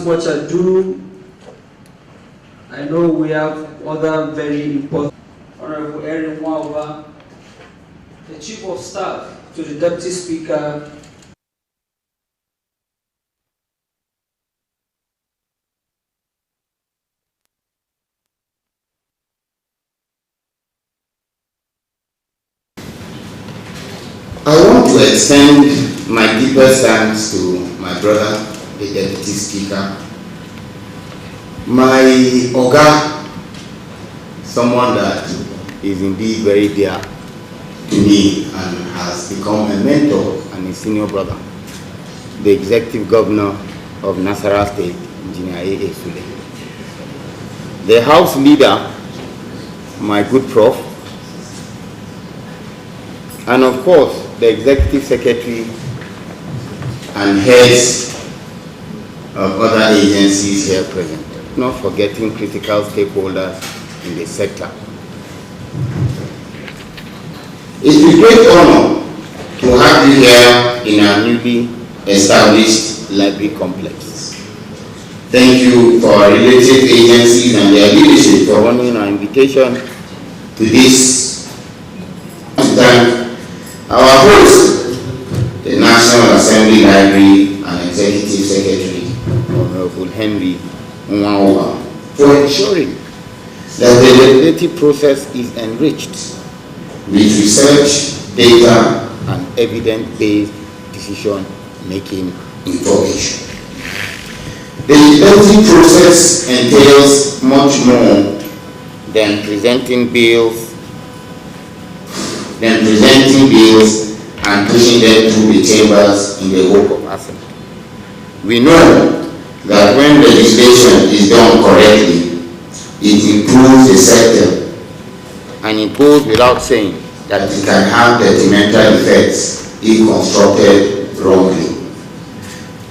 much ado, I know we have other very important. Honorable Erin Wauba, the Chief of Staff to the Deputy Speaker. I want to extend my deepest thanks to my brother, the Deputy Speaker, my Oga, someone that is indeed very dear to me and has become a mentor and a senior brother, the Executive Governor of Nasarawa State, Engineer A.A. Sule, the House Leader, my good Prof, and of course, the Executive Secretary and heads of other agencies here present, not forgetting critical stakeholders in the sector. It's a great honor to have you here in our newly established library complex. Thank you for our related agencies and their leadership for honoring our invitation to this. Thank our host, the National Assembly Library and Executive Secretary, Honorable Henry Nwaoba, for ensuring that the legislative process is enriched with research, data, and evidence-based decision-making information. The legislative process entails much more than presenting bills and pushing them through the chambers in the hope of passing. We know that when legislation is done correctly, it improves the sector, and it goes without saying that it can have detrimental effects if constructed wrongly.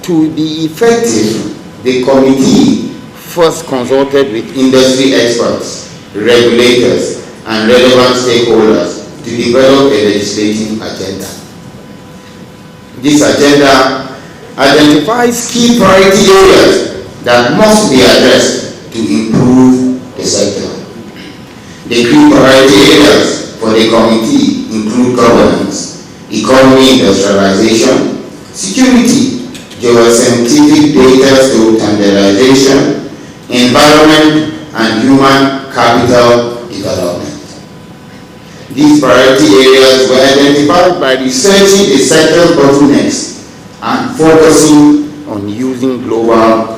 To be effective, the committee first consulted with industry experts, regulators, and relevant stakeholders to develop a legislative agenda. This agenda identifies key priority areas that must be addressed to improve the sector. The key priority areas for the committee include governance, economy industrialization, security, geoscientific data standardization, environment, and human capital development. These priority areas were identified by researching the sector's bottlenecks and focusing on using global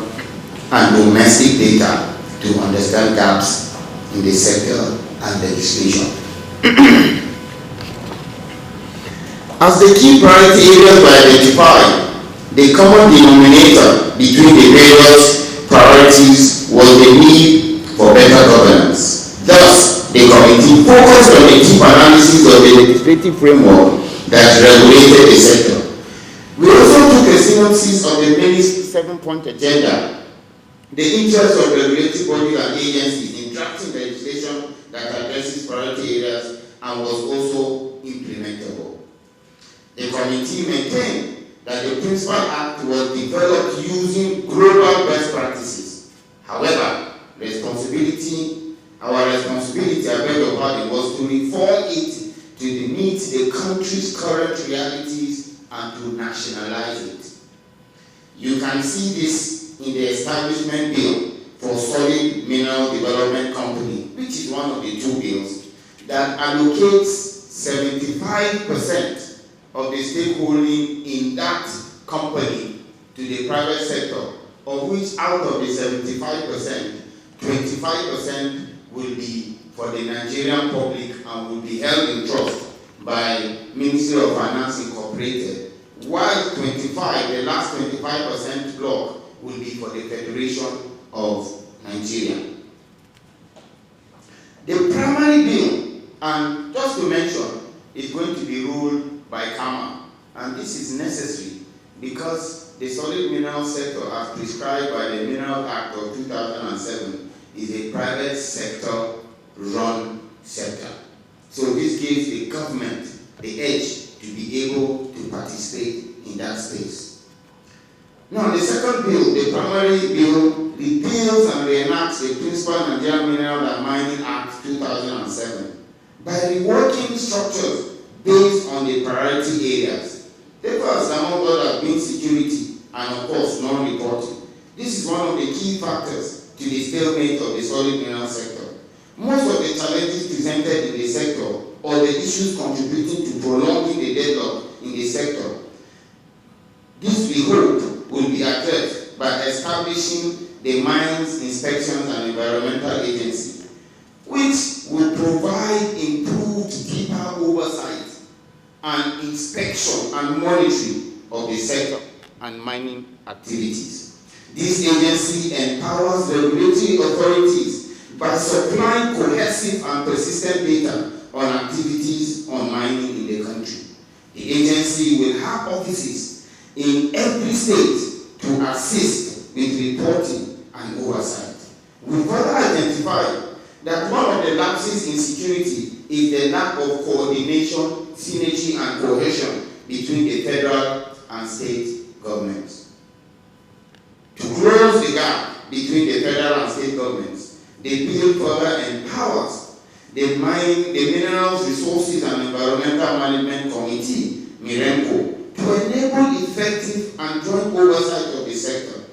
and domestic data to understand gaps in the sector and legislation. As the key priority areas were identified, the common denominator between the various priorities was the need for better governance. Thus, the committee focused on a deep analysis of the legislative framework that regulated the sector. We also took a synopsis of the ministry's 7-point agenda, the interest of regulatory bodies and agencies in drafting legislation that addresses priority areas and was also implementable. The committee maintained that the principal act was developed using global best practices. However, our responsibility, I beg your pardon, was to reform it to meet the country's current realities and to nationalize it. You can see this in the establishment bill for Solid Mineral Development Company, which is one of the two bills that allocates 75% of the stakeholding in that company to the private sector, of which out of the 75%, 25% will be for the Nigerian public and will be held in trust by Ministry of Finance Incorporated, while the last 25% block will be for the Federation of Nigeria. The primary bill, and just to mention, is going to be ruled by KAMA, and this is necessary because the solid mineral sector, as prescribed by the Mineral Act of 2007, is a private sector run sector. So this gives the government the edge to be able to participate in that space. Now, the second bill, the primary bill, repeals and reenacts the Principal Nigerian Mineral and Mining Act 2007 by reworking structures based on the priority areas. The first, among others, being security and, of course, non-reporting. This is one of the key factors to the stalemate of the solid mineral sector. Most of the challenges presented in the sector or the issues contributing to prolonging the deadlock in the sector, this we hope will be addressed by establishing the Mines Inspections and Environmental Agency, which will provide improved deeper oversight and inspection and monitoring of the sector and mining activities. This agency empowers regulatory authorities by supplying cohesive and persistent data on activities on mining in the country. The agency will have offices in every state to assist with reporting and oversight. We further identified that one of the lapses in security is the lack of coordination, synergy, and cohesion between the federal and state governments. To close the gap between the federal and state governments, the bill further empowers the Minerals, Resources and Environmental Management Committee, MIREMCO, to enable effective and joint oversight of the sector.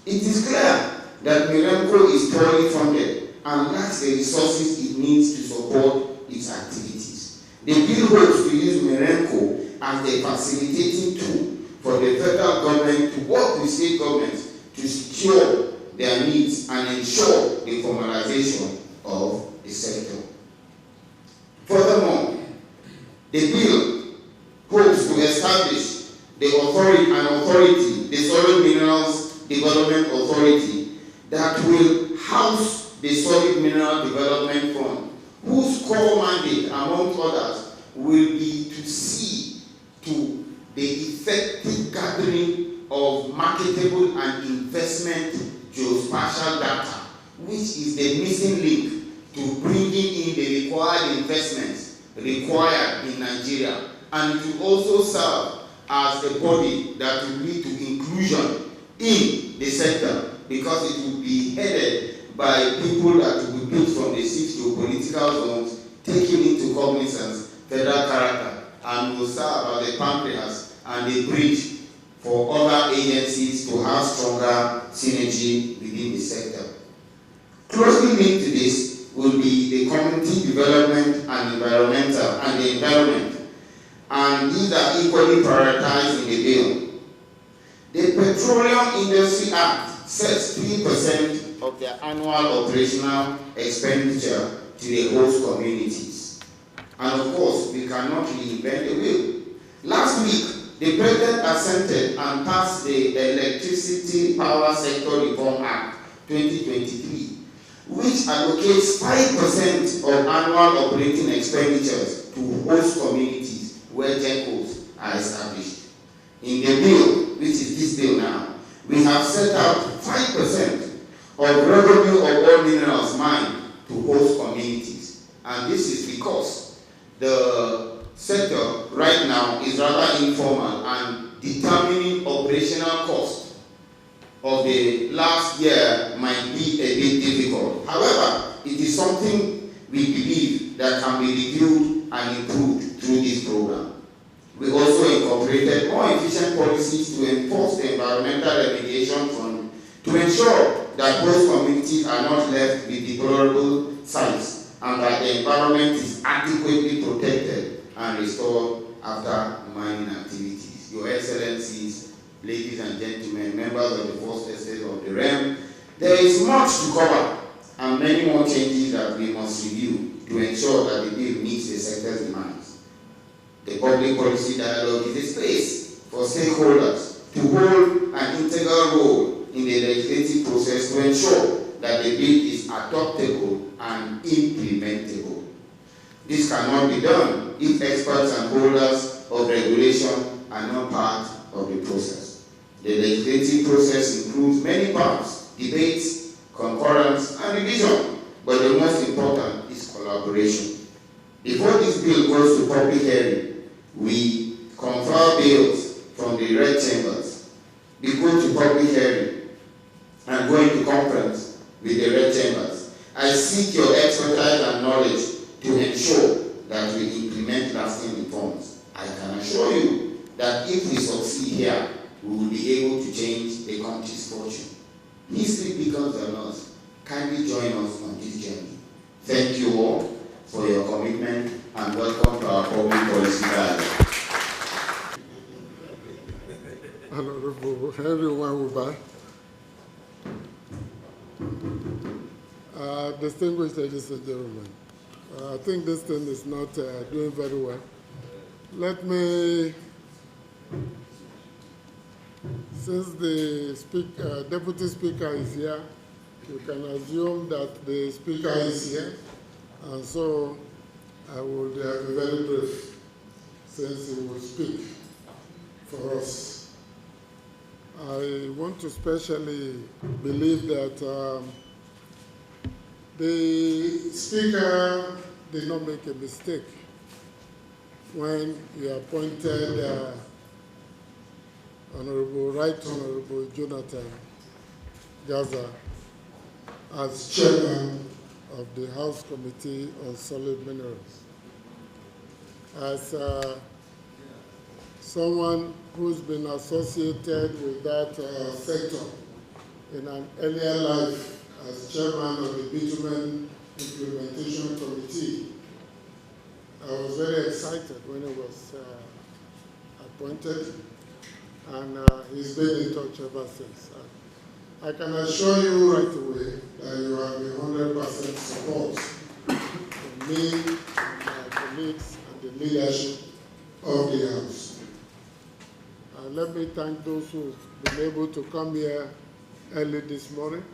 It is clear that MIREMCO is poorly funded and lacks the resources it needs to support its activities. The bill hopes to use MIREMCO as a facilitating tool for the federal government to work with state governments to secure their needs and ensure the formalization of the sector. Furthermore, the bill hopes to establish the authority, the Solid Minerals Development Authority, that will house the Solid Mineral Development Fund, whose core mandate, among others, will be to see to the effective gathering of marketable and investment geospatial data, which is the missing link to bringing in the required investments required in Nigeria. And it will also serve as a body that will lead to inclusion in the sector, because it will be headed by people that will be built from the 6 geopolitical zones, taking into cognizance federal character, and will serve as a pancreas and a bridge for other agencies to have stronger synergy within the sector. Closely linked to this will be the community development and environmental and the environment, and these are equally prioritized in the bill. The Petroleum Industry Act sets 3% of their annual operational expenditure to the host communities. And of course, we cannot reinvent the wheel. Last week, the President assented and passed the Electricity Power Sector Reform Act 2023, which allocates 5% of annual operating expenditures to host communities where GENCOs are established. In the bill, which is this bill now, we have set out 5% of revenue of all minerals mined to host communities. And this is because the sector right now is rather informal, and determining operational cost of the last year might be a bit difficult. However, it is something we believe that can be reviewed and improved through this program. We also incorporated more efficient policies to enforce the environmental remediation fund to ensure that host communities are not left with deplorable sites and that the environment is adequately protected and restored after mining activities. Your Excellencies, ladies and gentlemen, members of the First Estate of the realm, there is much to cover and many more changes that we must review to ensure that the bill meets the sector's demands. The public policy dialogue is a space for stakeholders to hold an integral role in the legislative process to ensure that the bill is adoptable and implementable. This cannot be done if experts and holders of regulation are not part of the process. The legislative process includes many parts: debates, concurrence, and revision, but the most important is collaboration. Before this bill goes to public hearing, we confer bills from the red chambers. we go to public hearing and go into conference with the red chambers. I seek your expertise and knowledge to ensure that we implement lasting reforms. I can assure you that if we succeed here, we will be able to change the country's fortune. History becomes on us. Kindly join us on this journey. Thank you all for your commitment and welcome to our public policy dialogue. Honorable everyone will buy. Distinguished ladies and gentlemen, I think this thing is not doing very well. Let me, since the Deputy Speaker is here, you can assume that the Speaker is here, and so I will be very brief, since he will speak for us. I want to especially believe that the Speaker did not make a mistake when he appointed Right Honorable Jonathan Gaza as chairman of the House Committee on Solid Minerals. As someone who's been associated with that sector in an earlier life as chairman of the Bitumen Implementation Committee, I was very excited when he was appointed, and he's been in touch ever since. I can assure you right away that you have the 100% support from me and my colleagues and the leadership of the House. Let me thank those who've been able to come here early this morning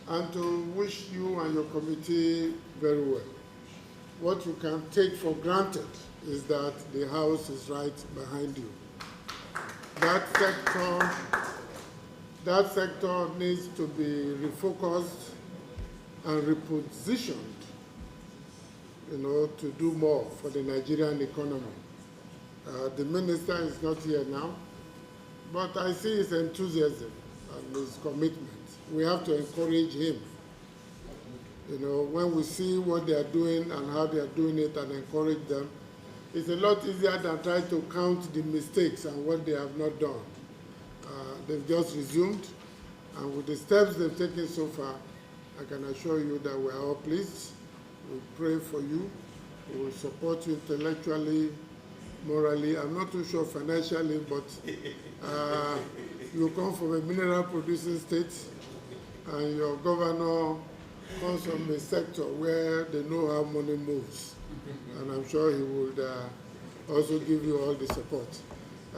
and to wish you and your committee very well. What you can take for granted is that the House is right behind you. That sector needs to be refocused and repositioned, to do more for the Nigerian economy. The minister is not here now, but I see his enthusiasm and his commitment. We have to encourage him. When we see what they are doing and how they are doing it and encourage them, it's a lot easier than trying to count the mistakes and what they have not done. They've just resumed, and with the steps they've taken so far, I can assure you that we are all pleased. We pray for you. We will support you intellectually, morally. I'm not too sure financially, but you come from a mineral producing state, and your governor comes from a sector where they know how money moves. And I'm sure he would also give you all the support.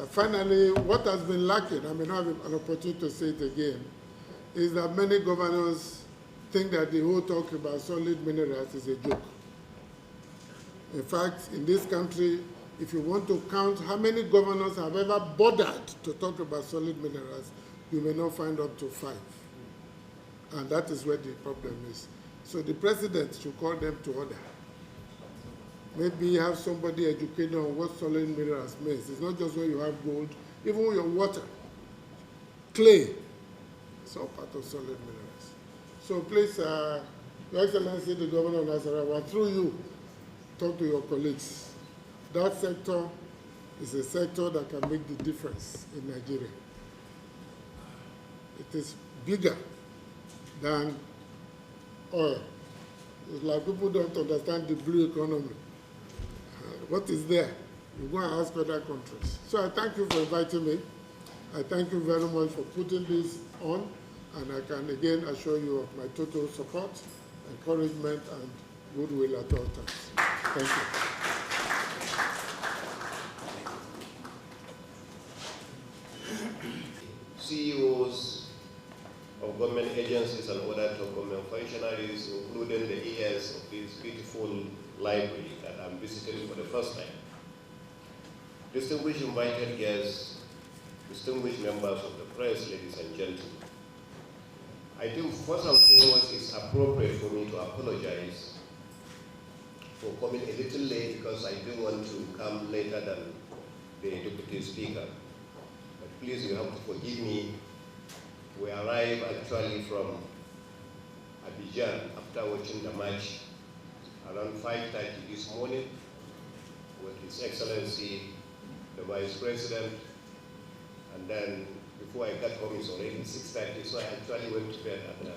Finally, what has been lacking, I may not have an opportunity to say it again, is that many governors think that the whole talk about solid minerals is a joke. In fact, in this country, if you want to count how many governors have ever bothered to talk about solid minerals, you may not find up to 5. And that is where the problem is. So the president should call them to order. Maybe have somebody educated on what solid minerals means. It's not just when you have gold, even your water, clay, it's all part of solid minerals. So please, Your Excellency, the Governor of Nasarawa, through you, talk to your colleagues. That sector is a sector that can make the difference in Nigeria. It is bigger than oil. It's like people don't understand the blue economy. What is there? You go and ask other countries. So I thank you for inviting me. I thank you very much for putting this on, and I can again assure you of my total support, encouragement, and goodwill at all times. Thank you. CEOs of government agencies and other top government functionaries, including the heirs of this beautiful library that I'm visiting for the first time. Distinguished invited guests, distinguished members of the press, ladies and gentlemen. I think first and foremost it's appropriate for me to apologize for coming a little late because I didn't want to come later than the Deputy Speaker. But please, you have to forgive me. We arrived actually from Abidjan after watching the match around 5:30 this morning with His Excellency, the Vice President, and then before I got home it's already 6:30, so I actually went to bed at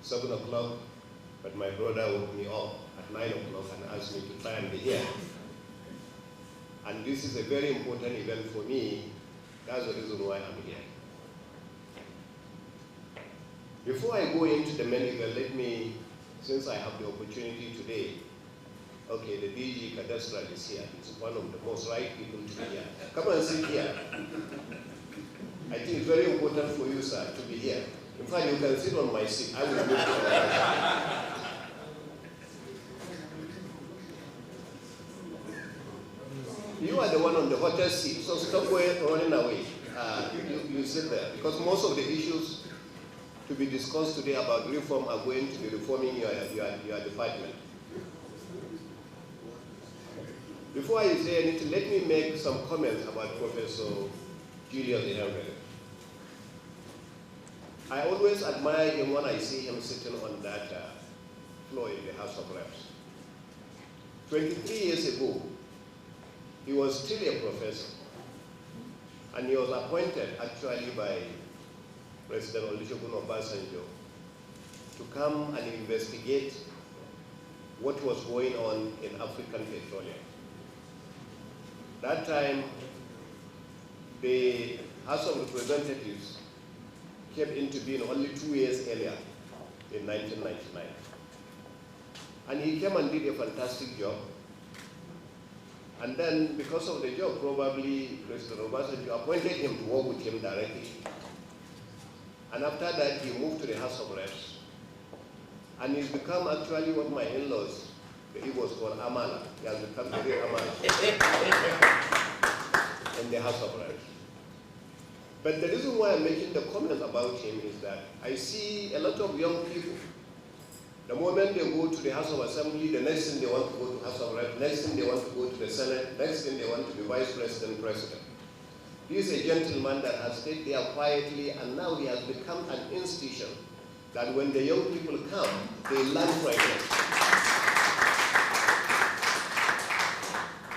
7 o'clock, but my brother woke me up at 9 o'clock and asked me to try and be here. And this is a very important event for me. That's the reason why I'm here. Before I go into the main event, let me, since I have the opportunity today, okay, the DG Cadastral is here. He's one of the most right people to be here. Come and sit here. I think it's very important for you, sir, to be here. In fact, you can sit on my seat. I will move to the You are the one on the hottest seat, so stop running away. You sit there, because most of the issues to be discussed today about reform are going to be reforming your department. Before I say anything, let me make some comments about Professor Julius Ihembe. I always admire him when I see him sitting on that floor in the House of Reps. 23 years ago, he was still a professor, and he was appointed actually by President Olusegun Obasanjo to come and investigate what was going on in African petroleum. That time, the House of Representatives came into being only 2 years earlier, in 1999. And he came and did a fantastic job. And then, because of the job, probably President Obasanjo appointed him to work with him directly. And after that, he moved to the House of Reps. And he's become actually what my in-laws, the Igbos call Amala. He has become very Amala in the House of Reps. But the reason why I'm making the comment about him is that I see a lot of young people. The moment they go to the House of Assembly, the next thing they want to go to House of Reps, next thing they want to go to the Senate, next thing they want to be Vice President, President. He is a gentleman that has stayed there quietly, and now he has become an institution that when the young people come, they learn from him.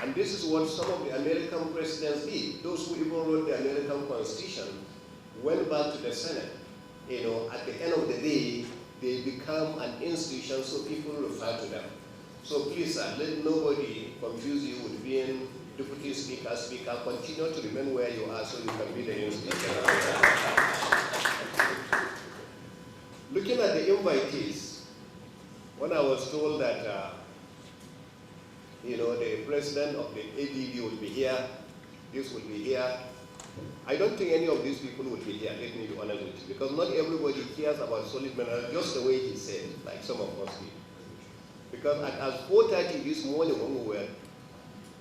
And this is what some of the American presidents did. Those who even wrote the American Constitution went back to the Senate. You know, at the end of the day, they become an institution, so people refer to them. So please, let nobody confuse you with being Deputy Speaker, Speaker. Continue to remain where you are so you can be the institution. Looking at the invitees, when I was told that you know, the president of the ADB will be here, this will be here, I don't think any of these people will be here, let me be honest with you, because not everybody cares about solid minerals just the way he said, like some of us did. Because at 4:30 this morning when we were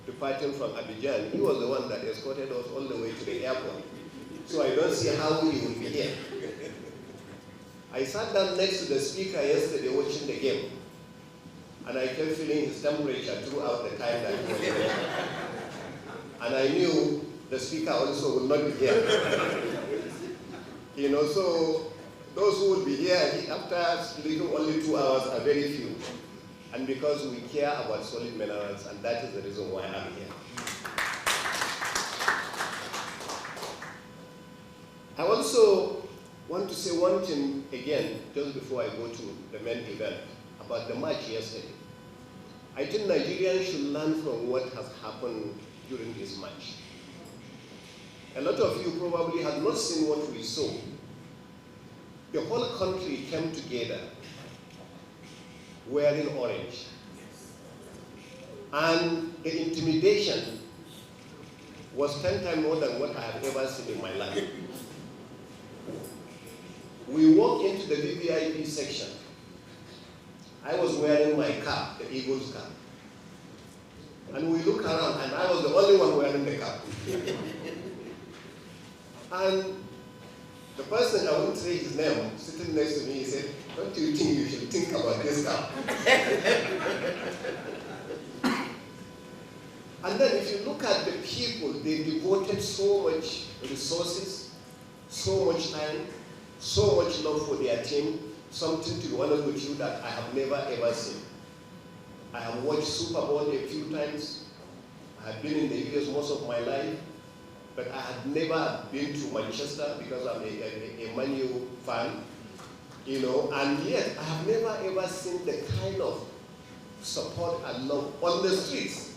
departing from Abidjan, he was the one that escorted us all the way to the airport. So I don't see how he will be here. I sat down next to the speaker yesterday watching the game, and I kept feeling his temperature throughout the time that he was there. And I knew the speaker also will not be here. You know, so those who will be here after sleeping only 2 hours are very few. And because we care about solid minerals, and that is the reason why I'm here. I also want to say one thing again, just before I go to the main event, about the march yesterday. I think Nigerians should learn from what has happened during this march. A lot of you probably have not seen what we saw. The whole country came together wearing orange. And the intimidation was 10 times more than what I have ever seen in my life. We walked into the VVIP section. I was wearing my cap, the Eagles cap. And we look around, and I was the only one wearing the cap. And the person, I won't say his name, sitting next to me, he said, "Don't you think you should think about this cap?" And then if you look at the people, they devoted so much resources, so much time, so much love for their team, something, to be honest with you, that I have never ever seen. I have watched Super Bowl a few times. I have been in the US most of my life, but I have never been to Manchester because I'm a Man U fan, you know, and yet I have never ever seen the kind of support and love on the streets.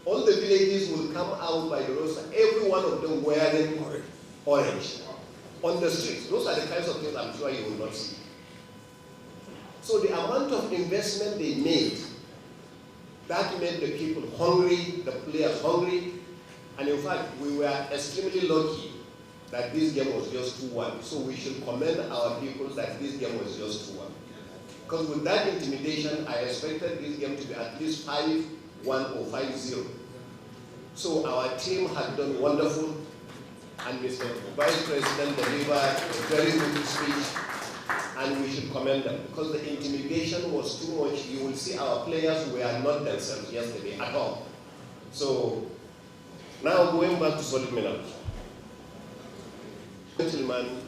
All the villages will come out by the roadside, every one of them wearing orange on the streets. Those are the kinds of things I'm sure you will not see. So the amount of investment they made, that made the people hungry, the players hungry, and in fact, we were extremely lucky that this game was just 2-1. So we should commend our people that this game was just 2-1. Because with that intimidation, I expected this game to be at least 5-1 or 5-0. So our team had done wonderful, and Mr. Vice President delivered a very good speech, and we should commend them. Because the intimidation was too much. You will see our players were not themselves yesterday at all. So now going back to solid minerals. Gentlemen,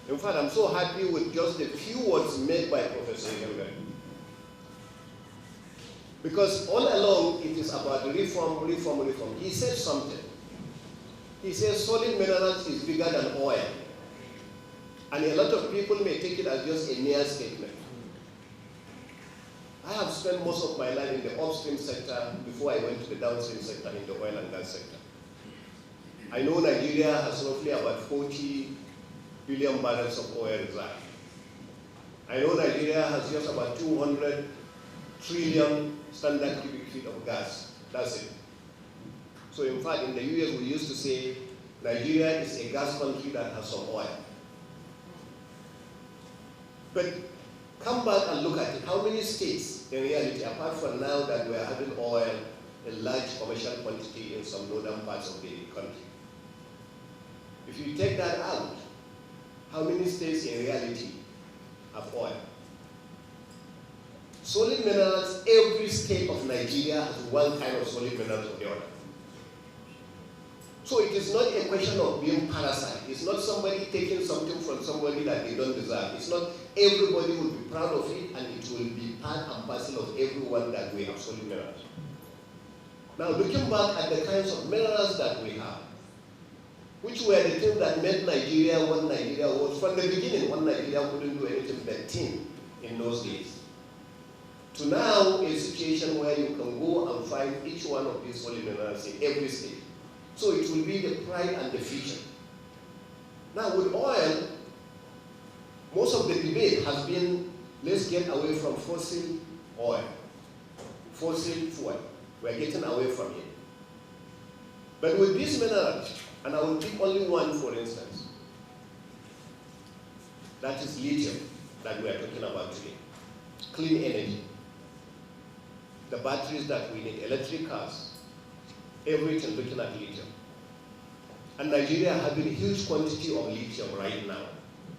in fact, I'm so happy with just the few words made by Professor Yembe. Because all along, it is about reform, reform, reform. He said something. He says solid minerals is bigger than oil. And a lot of people may take it as just a mere statement. I have spent most of my life in the upstream sector before I went to the downstream sector in the oil and gas sector. I know Nigeria has roughly about 40 billion barrels of oil reserve. I know Nigeria has just about 200 trillion standard cubic feet of gas. That's it. So in fact, in the US, we used to say Nigeria is a gas country that has some oil. But come back and look at it. How many states, in reality, apart from now that we are having oil in large commercial quantity in some northern parts of the country? If you take that out, how many states in reality have oil? Solid minerals, every state of Nigeria has one kind of solid minerals or the other. So it is not a question of being parasite. It's not somebody taking something from somebody that they don't deserve. It's not everybody will be proud of it, and it will be part and parcel of everyone that we have solid minerals. Now looking back at the kinds of minerals that we have, which were the things that made Nigeria what Nigeria was from the beginning, when Nigeria couldn't do anything but tin in those days, to now a situation where you can go and find each one of these solid minerals in every state. So it will be the pride and the future. Now with oil, most of the debate has been, let's get away from fossil oil, fossil fuel. We're getting away from it. But with these minerals, and I will pick only one for instance, that is lithium that we are talking about today. Clean energy. The batteries that we need, electric cars, everything looking at lithium. And Nigeria having a huge quantity of lithium right now.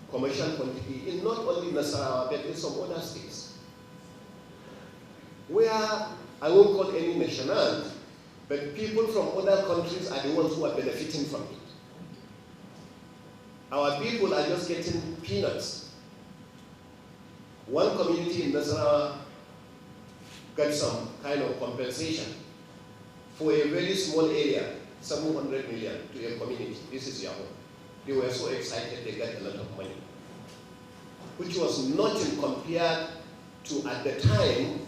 Commercial quantity in not only Nasarawa, but in some other states. Where, I won't call any nationality, but people from other countries are the ones who are benefiting from it. Our people are just getting peanuts. One community in Nasarawa got some kind of compensation for a very small area, 700 million to a community. This is Yahoo. They were so excited they got a lot of money, which was nothing compared to at the time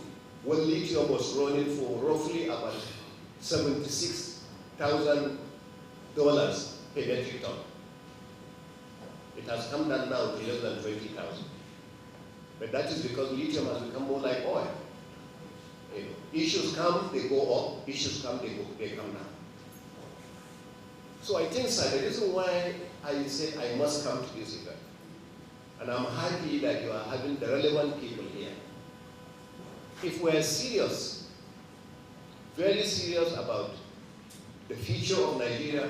when lithium was running for roughly about $76,000 per metric ton. It has come down now to less than 20,000. But that is because lithium has become more like oil. You know, issues come, they go up. Issues come, they come down. So I think, sir, the reason why I said I must come to this event, and I'm happy that you are having the relevant people here. If we're serious, very serious about the future of Nigeria,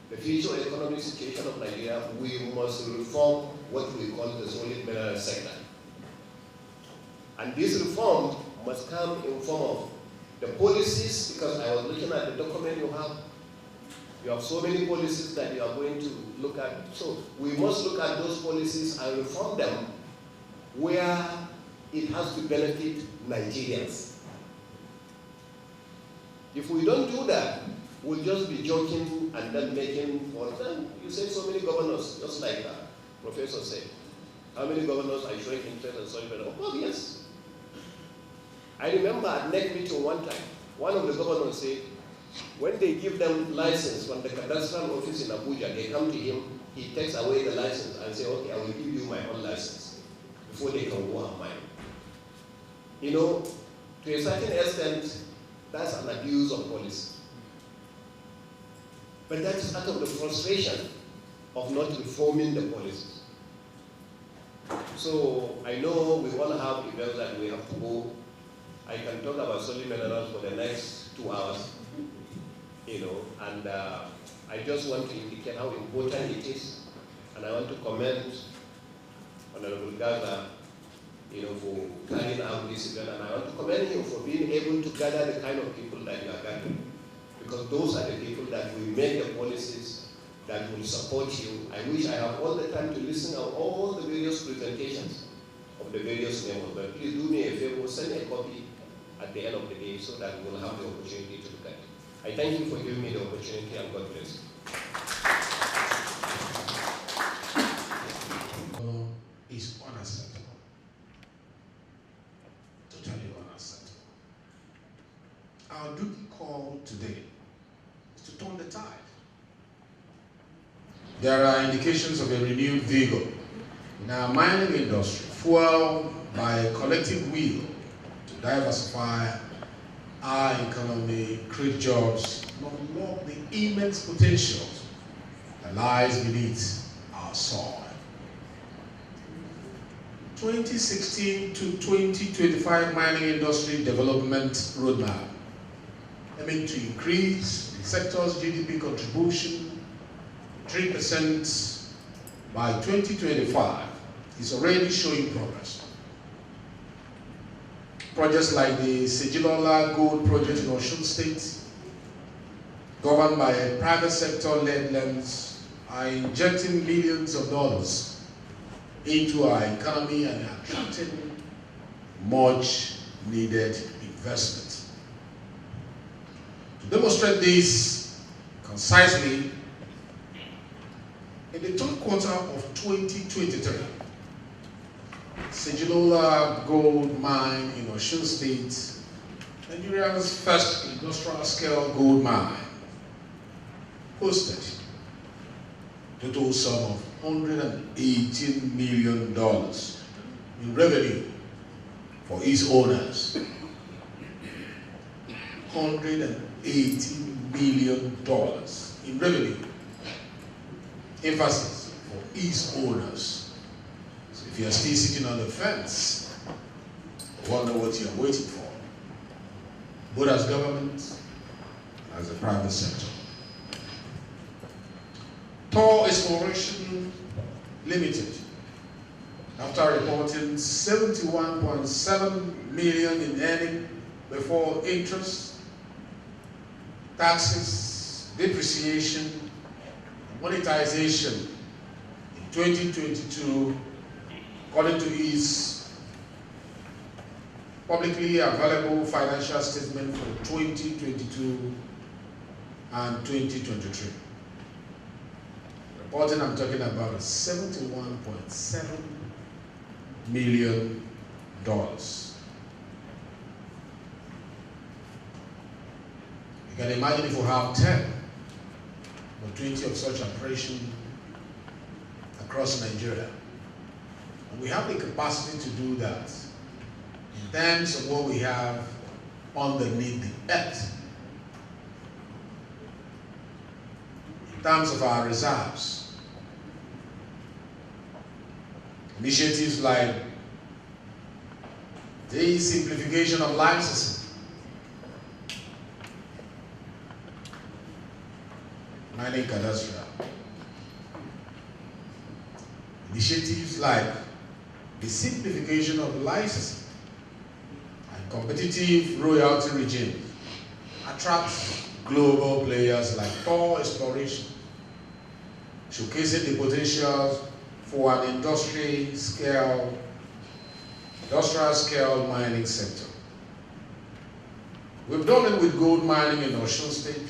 the future economic situation of Nigeria, we must reform what we call the solid mineral sector. And this reform must come in form of the policies, because I was looking at the document you have, You have so many policies that you are going to look at. So we must look at those policies and reform them where it has to benefit Nigerians. If we don't do that, we'll just be joking and then making for them. You say so many governors, just like Professor said. How many governors are showing interest and so on? Of course, yes. I remember at NEC meeting one time, one of the governors said, when they give them license from the cadastral office in Abuja, they come to him, he takes away the license and say, okay, I will give you my own license before they can go on mine. You know, to a certain extent, that's an abuse of policy. But that is out of the frustration of not reforming the policies. So I know we all have events that we have to go. I can talk about solid minerals for the next 2 hours, you know, and I just want to indicate how important it is, and I want to commend Honorable Gaza, you know, for carrying out this event, and I want to commend you for being able to gather the kind of people that you are gathering, because those are the people that will make the policies that will support you. I wish I have all the time to listen to all the various presentations of the various members, but please do me a favor, send me a copy at the end of the day so that we will have the opportunity to look at it. I thank you for giving me the opportunity, and God bless you. Is unacceptable. Totally unacceptable. Our duty call today is to turn the tide. There are indications of a renewed vigor in our mining industry, fueled by a collective will to diversify our economy, create jobs, and unlock the immense potential that lies beneath our soil. 2016 to 2025 mining industry development roadmap, aiming to increase the sector's GDP contribution 3% by 2025, is already showing progress. Projects like the Sejilola Gold Project in Osun State, governed by a private sector-led lens, are injecting millions of dollars into our economy and attracting much needed investment. To demonstrate this concisely, in the third quarter of 2023, Sejilola Gold Mine in Osun State, Nigeria's first industrial-scale gold mine, posted a total sum of $118 million in revenue for its owners. $118 million in revenue. Emphasis for its owners. So if you are still sitting on the fence, you wonder what you are waiting for, both as government and as the private sector. Tor Exploration Limited, after reporting 71.7 million in earnings before interest, taxes, depreciation, monetization in 2022, according to its publicly available financial statement for 2022 and 2023. Reporting I'm talking about is $71.7 million. You can imagine if we have 10 or 20 of such operations across Nigeria. And we have the capacity to do that in terms of what we have underneath the earth, in terms of our reserves. Initiatives like the simplification of licensing, mining cadastral. Initiatives like the simplification of licensing and competitive royalty regime attract global players like Thor Exploration, showcasing the potential for an industrial scale mining sector. We've done it with gold mining in Osun State.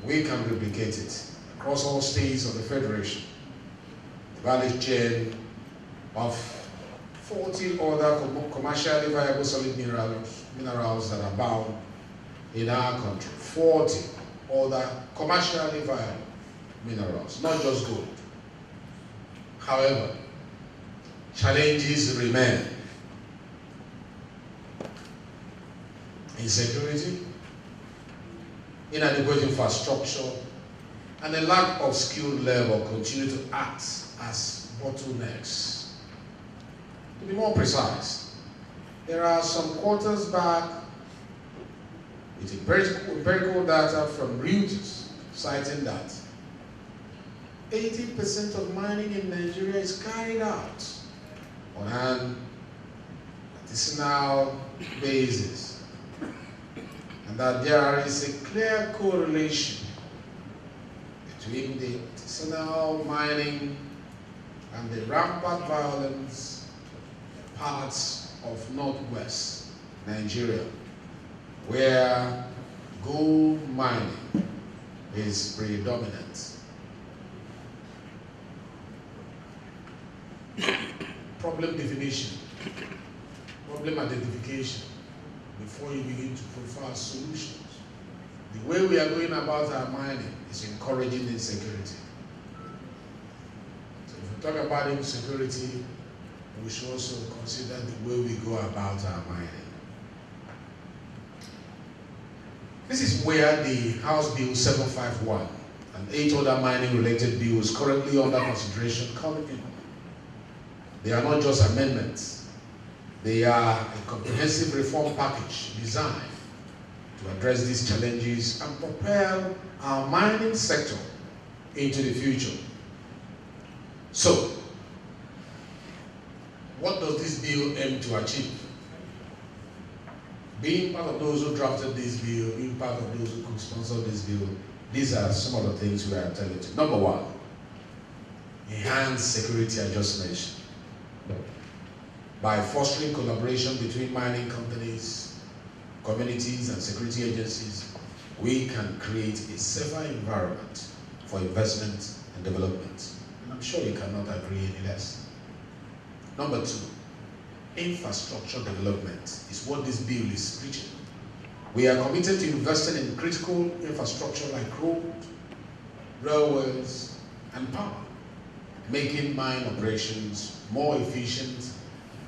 We can replicate it across all states of the Federation. The value chain of 14 other commercially viable solid minerals that are bound in our country. 40 other commercially viable minerals, not just gold. However, challenges remain. Insecurity, inadequate infrastructure, and a lack of skilled labor continue to act as bottlenecks. To be more precise, there are some quarters back with empirical data from Reuters citing that 80% of mining in Nigeria is carried out on an artisanal basis, and that there is a clear correlation between the artisanal mining and the rampant violence in parts of northwest Nigeria, where gold mining is predominant. Problem definition, problem identification, before you begin to profile solutions. The way we are going about our mining is encouraging insecurity. So if we talk about insecurity, we should also consider the way we go about our mining. This is where the House Bill 751 and 8 other mining-related bills currently under consideration come in. They are not just amendments. They are a comprehensive reform package designed to address these challenges and propel our mining sector into the future. So, what does this bill aim to achieve? Being part of those who drafted this bill, being part of those who could sponsor this bill, these are some of the things we are telling you. Number one, enhance security I just mentioned. By fostering collaboration between mining companies, communities, and security agencies, we can create a safer environment for investment and development. And I'm sure you cannot agree any less. Number two, infrastructure development is what this bill is preaching. We are committed to investing in critical infrastructure like road, railways, and power, making mine operations more efficient,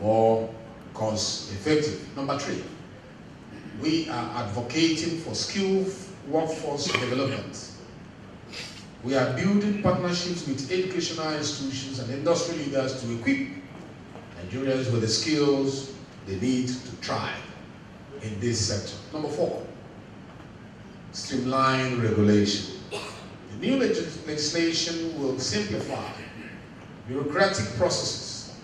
more cost-effective. Number three, we are advocating for skilled workforce development. We are building partnerships with educational institutions and industry leaders to equip Nigerians with the skills they need to thrive in this sector. Number four, streamline regulation. The new legislation will simplify bureaucratic processes,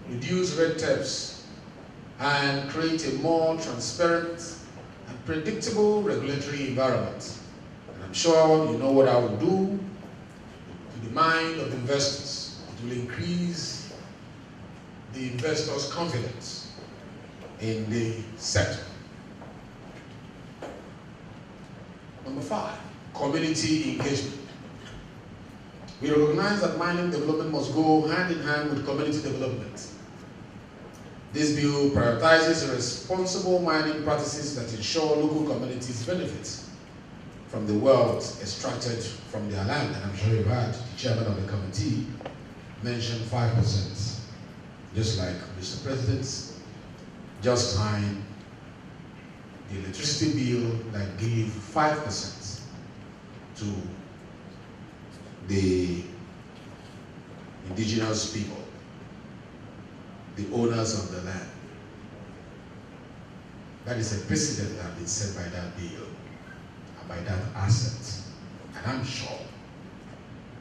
reduce red tapes, and create a more transparent and predictable regulatory environment. And I'm sure you know what I will do to the mind of investors. It will increase the investors' confidence in the sector. Number five, community engagement. We recognize that mining development must go hand in hand with community development. This bill prioritizes responsible mining practices that ensure local communities benefit from the wealth extracted from their land. And I'm sure you've heard the chairman of the committee mention 5%. Just like Mr. President just signed the electricity bill that gave 5% to the indigenous people, the owners of the land. That is a precedent that has been set by that bill and by that asset. And I'm sure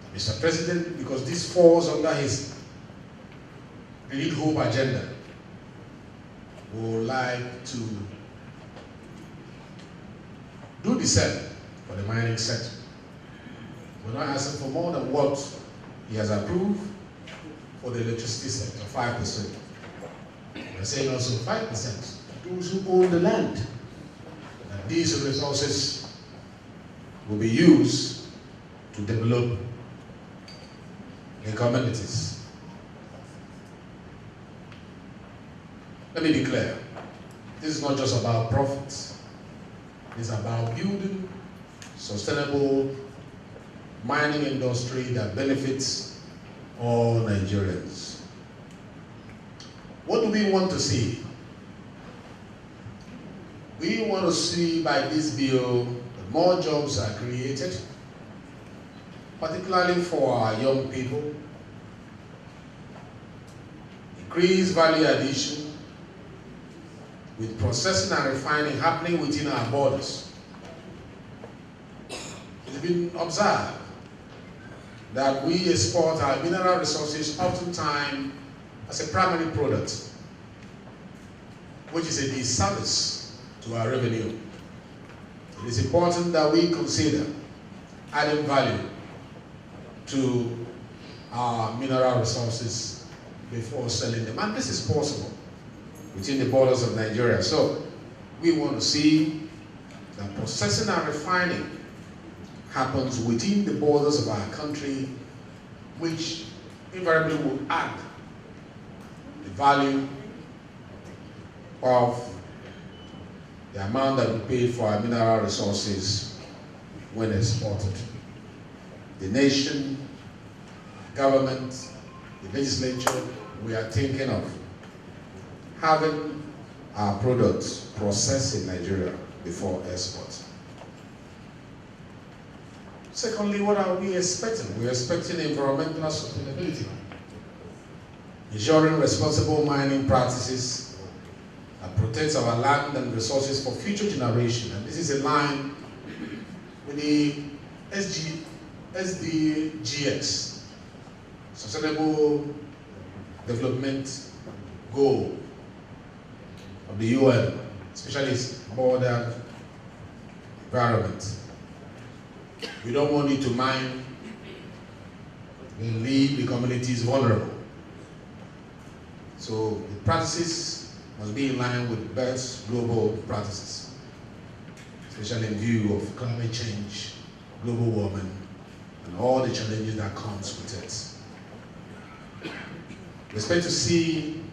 that Mr. President, because this falls under his Renewed Hope agenda, would like to do the same for the mining sector. We're not asking for more than what he has approved for the electricity sector, 5%. We're saying also 5%, those who own the land. And these resources will be used to develop the communities. Let me be clear, this is not just about profits. It's about building sustainable mining industry that benefits all Nigerians. What do we want to see? We want to see by this bill that more jobs are created, particularly for our young people, increased value addition, with processing and refining happening within our borders. It's been observed that we export our mineral resources oftentimes as a primary product, which is a disservice to our revenue. It is important that we consider adding value to our mineral resources before selling them. And this is possible within the borders of Nigeria. So we want to see that processing and refining happens within the borders of our country, which invariably will add the value of the amount that we pay for our mineral resources when exported. The nation, government, the legislature, we are thinking of having our products processed in Nigeria before export. Secondly, what are we expecting? We're expecting environmental sustainability, ensuring responsible mining practices that protects our land and resources for future generations. And this is in line with the SDGs, Sustainable Development Goal of the UN, especially its border environment. We don't want it to mine and leave the communities vulnerable. So the practices must be in line with best global practices, especially in view of climate change, global warming, and all the challenges that comes with it. We expect to see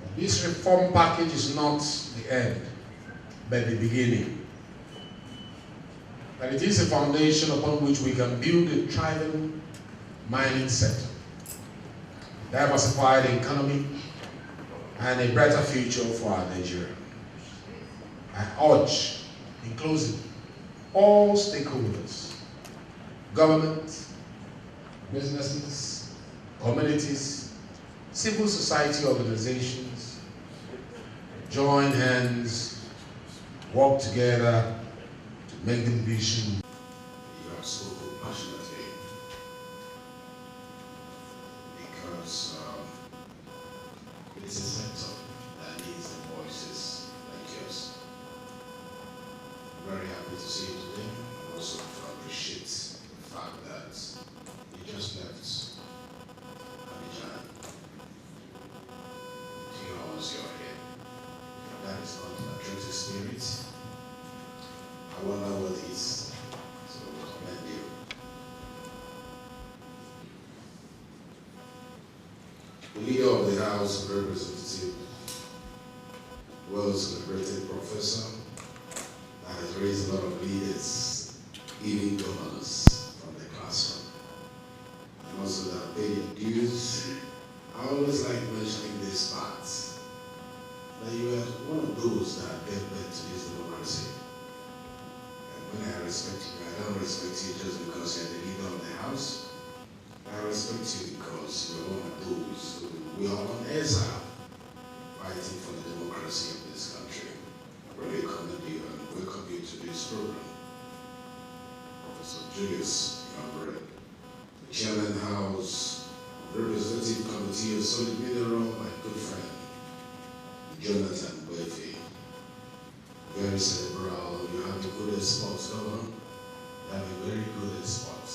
that this reform package is not the end, but the beginning. That it is a foundation upon which we can build a thriving mining sector, diversified economy, and a brighter future for our Nigeria. I urge, in closing, all stakeholders, government, businesses, communities, civil society organizations, join hands, work together to make the vision you have spoken passionately, because it's a sector that needs the voices like yours. I'm very happy to see you today, and also to appreciate the fact that you just left Abidjan. 2 hours you're here. That is not a patriotic spirit. I wonder what is. So commend you. The leader of the House of Representatives, well-celebrated professor that has raised a lot of leaders, even governors from the classroom, and also that paid your dues. I always like mentioning this part, that you are one of those that gave birth to this democracy. And when I respect you, I don't respect you just because you're the leader of the House. I respect you because you're one of those who we are on exile, fighting for the democracy of this country. I really commend you and welcome you to this program. Professor Julius Yambere, the Chairman House Representative Committee of Solid Mineral, my good friend, Jonathan Boefi. Very cerebral, you have the good sports governor. You have a very good export to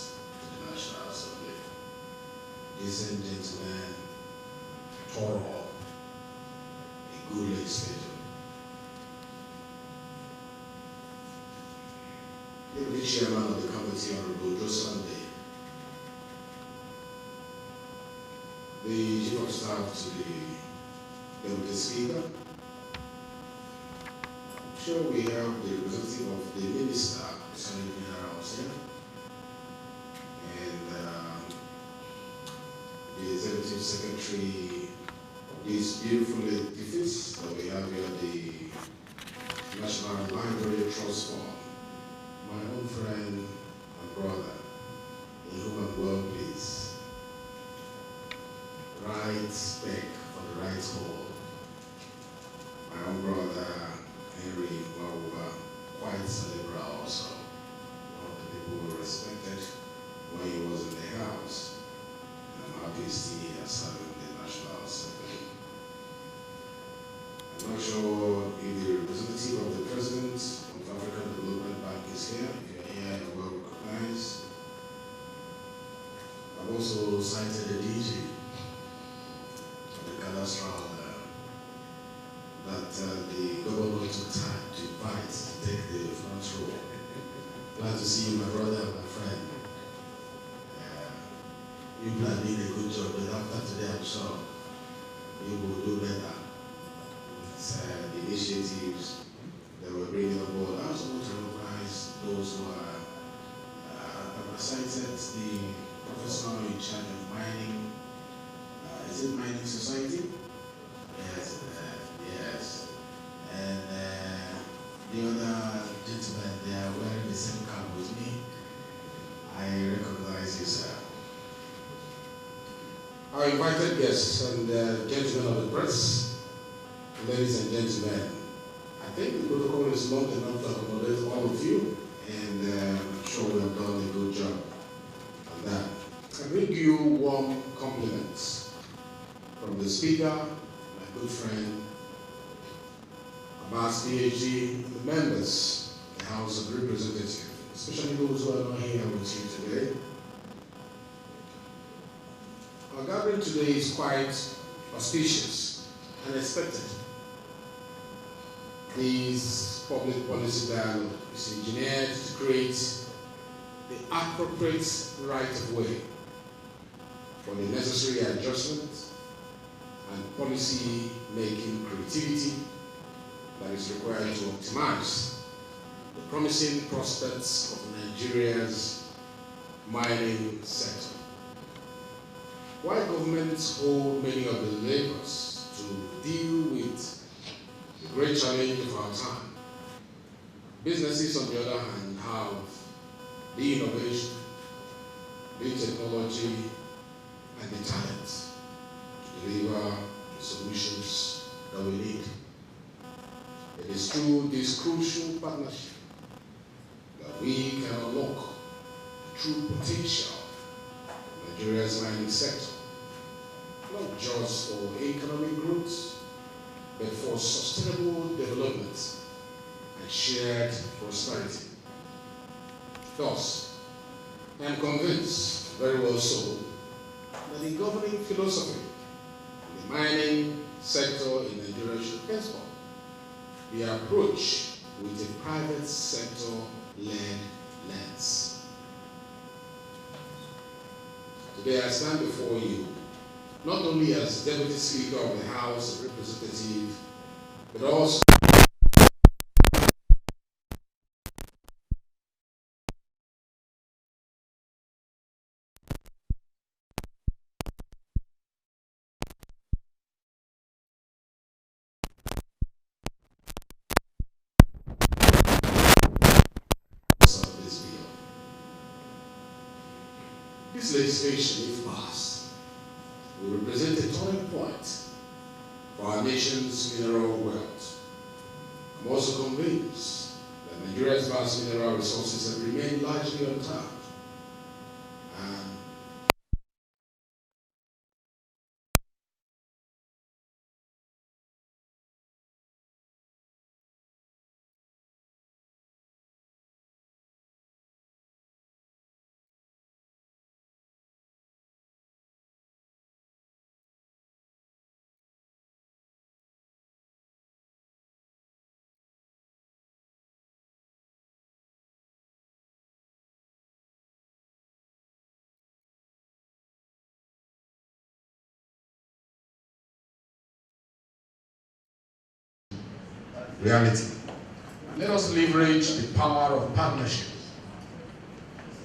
the National Assembly. Decent gentleman, thorough, a good legislator. Deputy Chairman of the Committee, Honorable Joe Sunday. The Chief of Staff to the Deputy Speaker. I'm sure we have the representative of the Minister, Senator General here, and the Executive Secretary of this beautiful edifice that we have here, the National Library Trust Fund. My own friend and brother, in whom I'm well pleased. Right spec for the right hole. My own brother, Henry Wawa, quite cerebral also. One of the people who respected when he was in the House. And I'm happy to see he has served in the National Assembly. I'm not sure if the representative of the President of African Development Bank is here. If you're here, you're well recognized. I've also cited the DG of the cadastral that the governor took time to invite to take the front row. Glad to see you, my brother and my friend. You plan did a good job, but after today, I'm sure you will do better. The initiatives that we're bringing on board. I also want to recognize those who are, I've cited the professional in charge of mining. Is it Mining Society? Yes, yes. And the other gentlemen, they are wearing the same cap with me. I recognize you, sir. Our invited guests and gentlemen of the press, ladies and gentlemen, I think the protocol is long enough to accommodate all of you, and I'm sure we have done a good job on that. I bring you warm compliments from the Speaker, my good friend, Abbas PhD, and the members of the House of Representatives, especially those who are not here with you today. Our gathering today is quite auspicious and expected. This public policy dialogue is engineered to create the appropriate right of way for the necessary adjustment and policy making creativity that is required to optimize the promising prospects of Nigeria's mining sector. While governments hold many of the levers to deal with the great challenge of our time, businesses, on the other hand, have the innovation, the technology, and the talent to deliver the solutions that we need. It is through this crucial partnership that we can unlock the true potential of Nigeria's mining sector, not just for economic growth, but for sustainable development and shared prosperity. Thus, I am convinced, very well so, that the governing philosophy of the mining sector in Nigeria should henceforth be approached with a private sector-led lens. Today I stand before you not only as Deputy Speaker of the House of Representatives, but also of this bill. This legislation, if passed, will represent a turning point for our nation's mineral wealth. I'm also convinced that Nigeria's vast mineral resources have remained largely untapped. reality. Let us leverage the power of partnership,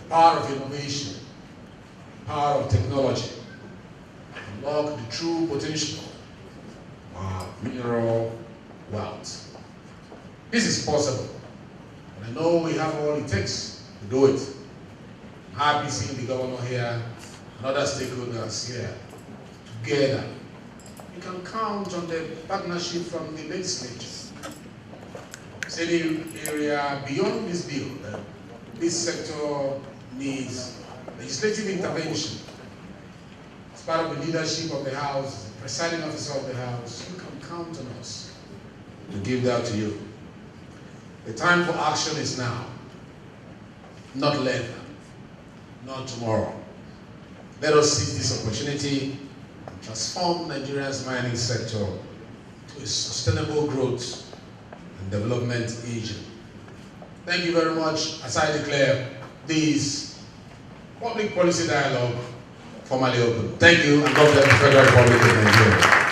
the power of innovation, the power of technology, unlock the true potential of our mineral wealth. This is possible, and I know we have all it takes to do it. I'm happy seeing the governor here and other stakeholders here together. You can count on the partnership from the legislature. Any area beyond this bill, this sector needs legislative intervention. As part of the leadership of the House, the presiding officer of the House, you can count on us to give that to you. The time for action is now, not later, not tomorrow. Let us seize this opportunity and transform Nigeria's mining sector to a sustainable growth and development agent. Thank you very much. As I declare this public policy dialogue formally open. Thank you, and God bless the Federal Republic of Nigeria.